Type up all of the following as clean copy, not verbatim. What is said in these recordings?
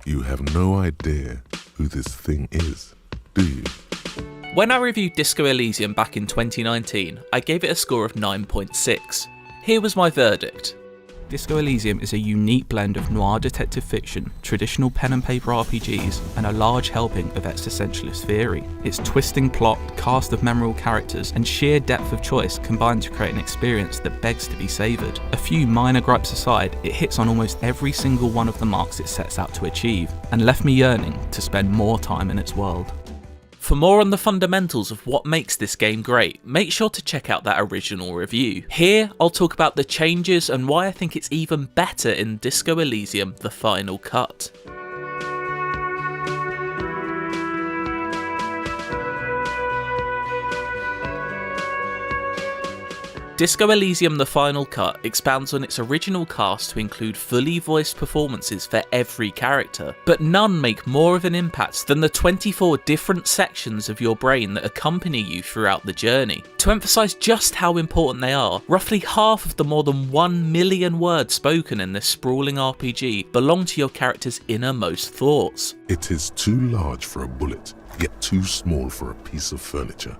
You have no idea who this thing is, do you? When I reviewed Disco Elysium back in 2019, I gave it a score of 9.6. Here was my verdict. Disco Elysium is a unique blend of noir detective fiction, traditional pen and paper RPGs, and a large helping of existentialist theory. Its twisting plot, cast of memorable characters, and sheer depth of choice combine to create an experience that begs to be savoured. A few minor gripes aside, it hits on almost every single one of the marks it sets out to achieve, and left me yearning to spend more time in its world. For more on the fundamentals of what makes this game great, make sure to check out that original review. Here, I'll talk about the changes and why I think it's even better in Disco Elysium: The Final Cut. Disco Elysium: The Final Cut expands on its original cast to include fully voiced performances for every character, but none make more of an impact than the 24 different sections of your brain that accompany you throughout the journey. To emphasise just how important they are, roughly half of the more than 1 million words spoken in this sprawling RPG belong to your character's innermost thoughts. It is too large for a bullet, yet too small for a piece of furniture.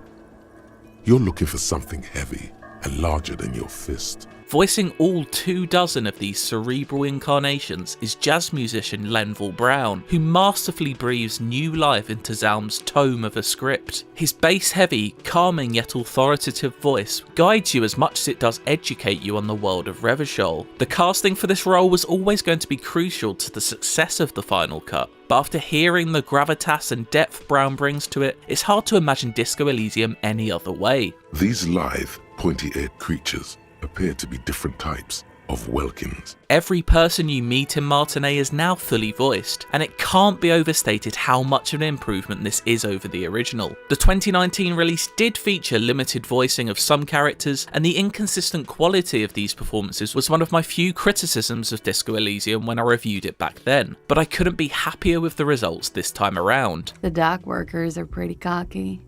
You're looking for something heavy and larger than your fist. Voicing all 24 of these cerebral incarnations is jazz musician Lenville Brown, who masterfully breathes new life into Zalm's tome of a script. His bass-heavy, calming yet authoritative voice guides you as much as it does educate you on the world of Revachol. The casting for this role was always going to be crucial to the success of The Final Cut, but after hearing the gravitas and depth Brown brings to it, it's hard to imagine Disco Elysium any other way. These lithe, pointy-eared creatures appear to be different types of Welkins. Every person you meet in Martinet is now fully voiced, and it can't be overstated how much of an improvement this is over the original. The 2019 release did feature limited voicing of some characters, and the inconsistent quality of these performances was one of my few criticisms of Disco Elysium when I reviewed it back then, but I couldn't be happier with the results this time around. The dock workers are pretty cocky.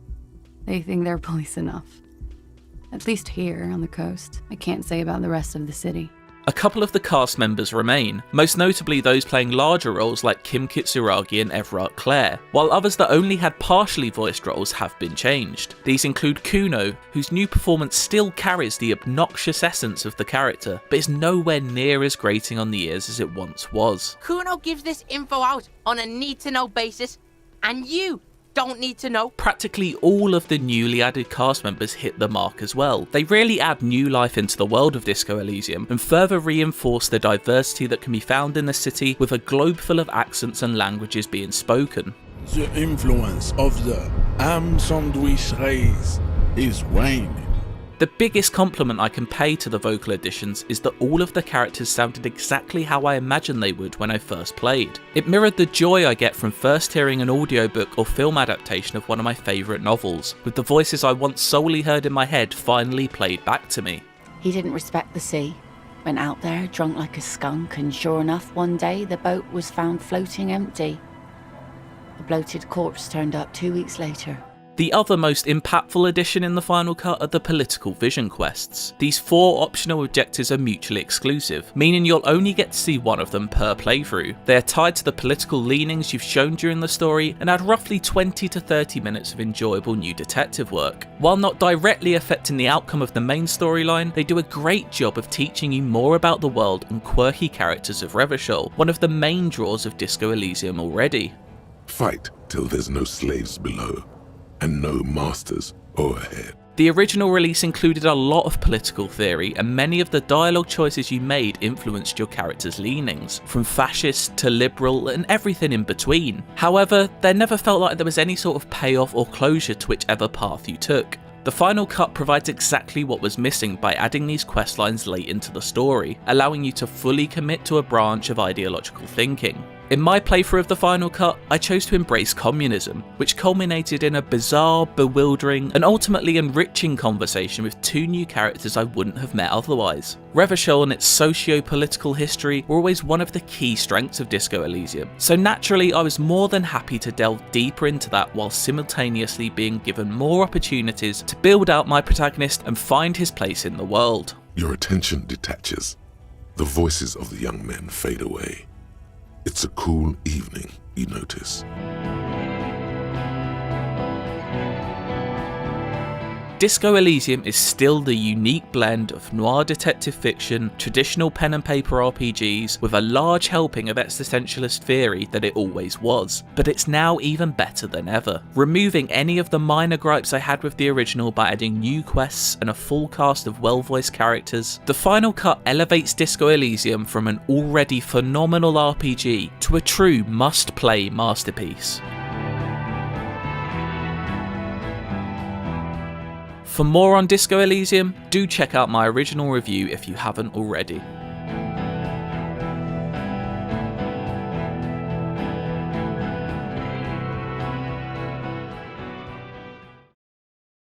They think they're police enough. At least here on the coast. I can't say about the rest of the city. A couple of the cast members remain, most notably those playing larger roles like Kim Kitsuragi and Everard Clare, while others that only had partially voiced roles have been changed. These include Kuno, whose new performance still carries the obnoxious essence of the character, but is nowhere near as grating on the ears as it once was. Kuno gives this info out on a need-to-know basis, and you don't need to know. Practically all of the newly added cast members hit the mark as well. They really add new life into the world of Disco Elysium and further reinforce the diversity that can be found in the city, with a globe full of accents and languages being spoken. The influence of the ham sandwich race is waning. The biggest compliment I can pay to the vocal additions is that all of the characters sounded exactly how I imagined they would when I first played. It mirrored the joy I get from first hearing an audiobook or film adaptation of one of my favourite novels, with the voices I once solely heard in my head finally played back to me. He didn't respect the sea. Went out there drunk like a skunk, and sure enough, one day the boat was found floating empty. The bloated corpse turned up 2 weeks later. The other most impactful addition in the Final Cut are the political vision quests. These 4 optional objectives are mutually exclusive, meaning you'll only get to see one of them per playthrough. They are tied to the political leanings you've shown during the story and add roughly 20 to 30 minutes of enjoyable new detective work. While not directly affecting the outcome of the main storyline, they do a great job of teaching you more about the world and quirky characters of Revachol, one of the main draws of Disco Elysium already. Fight till there's no slaves below and no masters overhead. The original release included a lot of political theory, and many of the dialogue choices you made influenced your character's leanings, from fascist to liberal and everything in between. However, there never felt like there was any sort of payoff or closure to whichever path you took. The Final Cut provides exactly what was missing by adding these questlines late into the story, allowing you to fully commit to a branch of ideological thinking. In my playthrough of The Final Cut, I chose to embrace communism, which culminated in a bizarre, bewildering, and ultimately enriching conversation with 2 new characters I wouldn't have met otherwise. Revachol and its socio-political history were always one of the key strengths of Disco Elysium, so naturally I was more than happy to delve deeper into that while simultaneously being given more opportunities to build out my protagonist and find his place in the world. Your attention detaches. The voices of the young men fade away. It's a cool evening, you notice. Disco Elysium is still the unique blend of noir detective fiction, traditional pen and paper RPGs, with a large helping of existentialist theory that it always was, but it's now even better than ever, removing any of the minor gripes I had with the original by adding new quests and a full cast of well-voiced characters. The final cut elevates Disco Elysium from an already phenomenal RPG to a true must-play masterpiece. For more on Disco Elysium, do check out my original review if you haven't already.